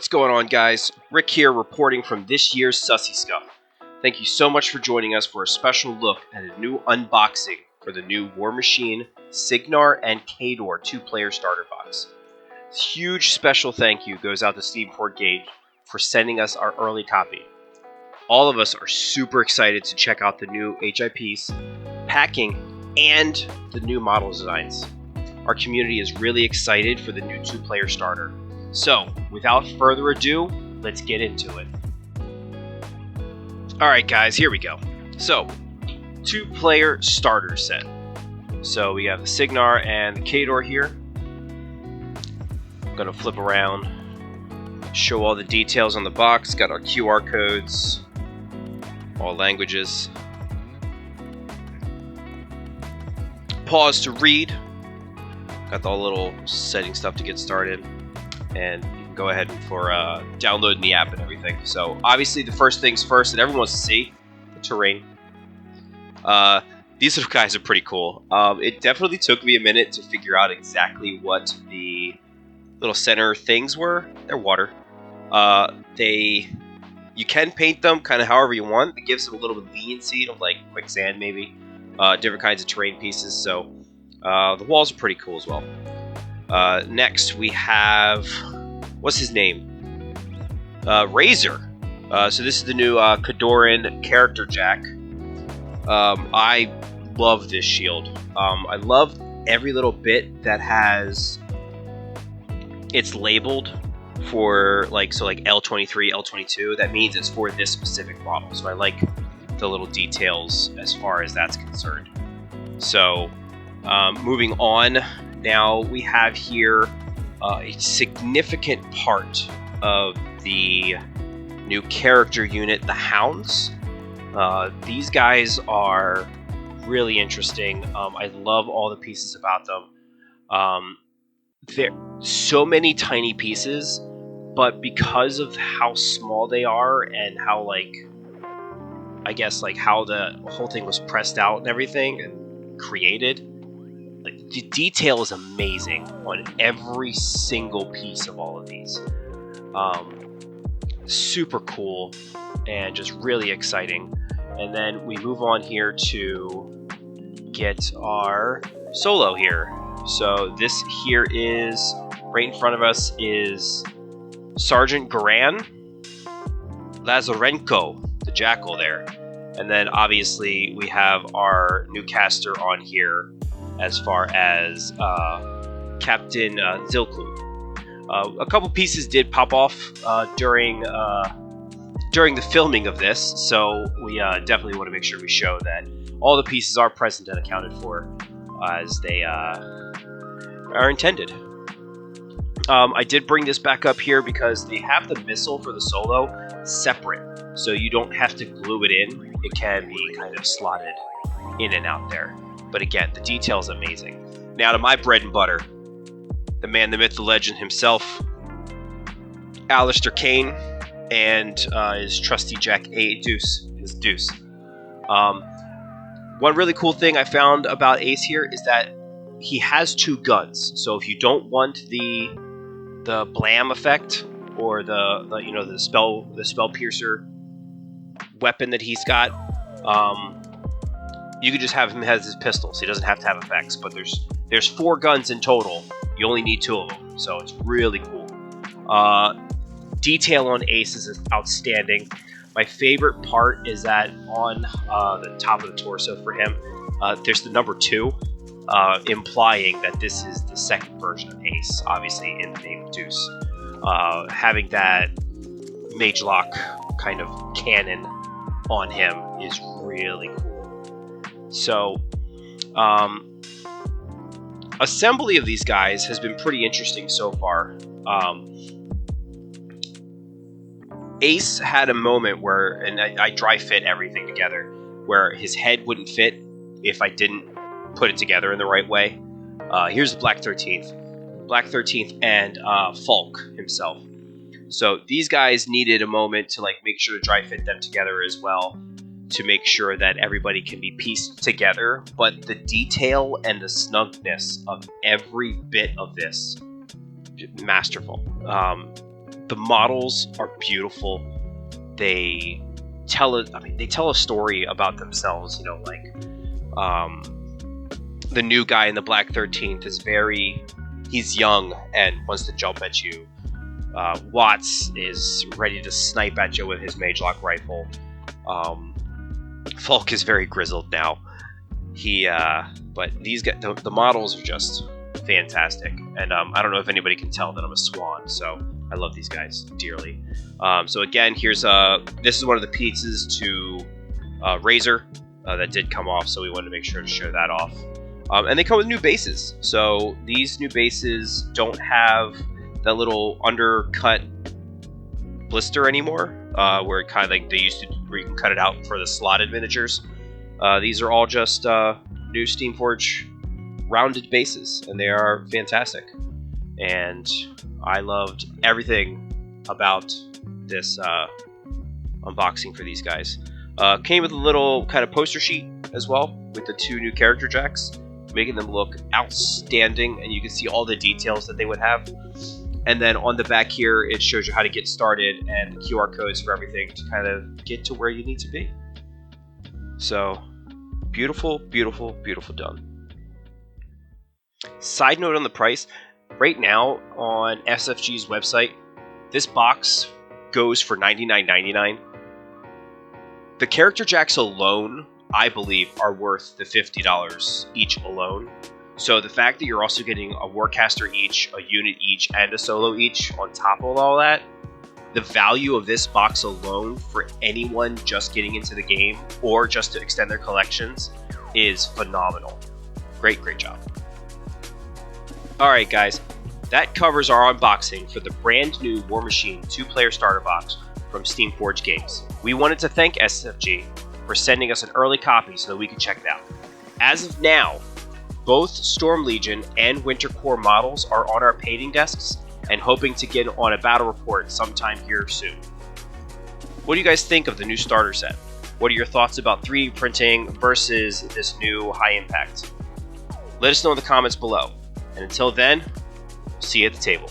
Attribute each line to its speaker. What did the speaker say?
Speaker 1: What's going on, guys? Rick here, reporting from this year's Sussy Scuff. Thank you so much for joining us for a special look at a new unboxing for the new Warmachine, Cygnar, and Khador 2-player starter box. Huge special thank you goes out to Steamport Gauge for sending us our early copy. All of us are super excited to check out the new HIPs, packing, and the new model designs. Our community is really excited for the new 2-player starter. So, without further ado, let's get into it. Alright guys, here we go. So, 2-player starter set. So we have the Cygnar and the Khador here. I'm going to flip around, show all the details on the box. Got our QR codes, all languages. Pause to read. Got all the little setting stuff to get started. And you can go ahead for downloading the app and everything. So obviously the first things first that everyone wants to see, the terrain. These little guys are pretty cool. It definitely took me a minute to figure out exactly what the little center things were. They're water. You can paint them kind of however you want. It gives them a little bit of leniency of like quicksand maybe. Different kinds of terrain pieces. So the walls are pretty cool as well. Next we have, what's his name? Razor. So this is the new Khador character jack. I love this shield. I love every little bit that has, it's labeled for like L23, L22. That means it's for this specific model. So I like the little details as far as that's concerned. So moving on. Now we have here a significant part of the new character unit, the Hounds. These guys are really interesting. I love all the pieces about them. They're so many tiny pieces, but because of how small they are and how how the whole thing was pressed out and everything and created, the detail is amazing on every single piece of all of these. Super cool and just really exciting. And then we move on here to get our solo here. So this here is, right in front of us is Sergeant Garan Lazarenko, the Jackal there. And then obviously we have our new caster on here as far as Captain Zilklu. A couple pieces did pop off during the filming of this, so we definitely want to make sure we show that all the pieces are present and accounted for as they are intended. I did bring this back up here because they have the missile for the solo separate, so you don't have to glue it in. It can be kind of slotted in and out there. But again, the detail is amazing. Now to my bread and butter, the man, the myth, the legend himself, Alistair Kane, and his trusty Jack Deuce. One really cool thing I found about Ace here is that he has 2 guns. So if you don't want the blam effect or the spell piercer weapon that he's got, you could just have him as his pistols. He doesn't have to have effects, but there's 4 guns in total. You only need 2 of them, so it's really cool. Detail on Ace is outstanding. My favorite part is that on the top of the torso for him, there's the number 2, implying that this is the second version of Ace, obviously in the name of Deuce. Having that Mage Lock kind of cannon on him is really cool. So, assembly of these guys has been pretty interesting so far. Ace had a moment where, and I dry fit everything together, where his head wouldn't fit if I didn't put it together in the right way. Here's the Black 13th and Falk himself. So these guys needed a moment to make sure to dry fit them together as well, to make sure that everybody can be pieced together. But the detail and the snugness of every bit of this, masterful. The models are beautiful. They tell a story about themselves. You know, like the new guy in the Black 13th is he's young and wants to jump at you. Watts is ready to snipe at you with his Magelock rifle. Falk is very grizzled now. But these guys, the models are just fantastic. And I don't know if anybody can tell that I'm a Swan, so I love these guys dearly. So again, here's this is one of the pieces to Razor that did come off, so we wanted to make sure to show that off. And they come with new bases. So these new bases don't have that little undercut blister anymore, where it kind of like they used to, where you can cut it out for the slotted miniatures. These are all just new Steamforge rounded bases, and they are fantastic. And I loved everything about this unboxing for these guys. Came with a little kind of poster sheet as well with the 2 new character jacks, making them look outstanding, and you can see all the details that they would have. And then on the back here, it shows you how to get started and the QR codes for everything to kind of get to where you need to be. So, beautiful, beautiful, beautiful done. Side note on the price, right now on SFG's website, this box goes for $99.99. The character jacks alone, I believe, are worth the $50 each alone. So the fact that you're also getting a Warcaster each, a unit each, and a solo each on top of all that, the value of this box alone for anyone just getting into the game or just to extend their collections is phenomenal. Great, great job. Alright guys, that covers our unboxing for the brand new Warmachine 2-player starter box from Steamforge Games. We wanted to thank SFG for sending us an early copy so that we could check it out. As of now, both Storm Legion and Winter Corps models are on our painting desks and hoping to get on a battle report sometime here soon. What do you guys think of the new starter set? What are your thoughts about 3D printing versus this new high impact? Let us know in the comments below. And until then, see you at the table.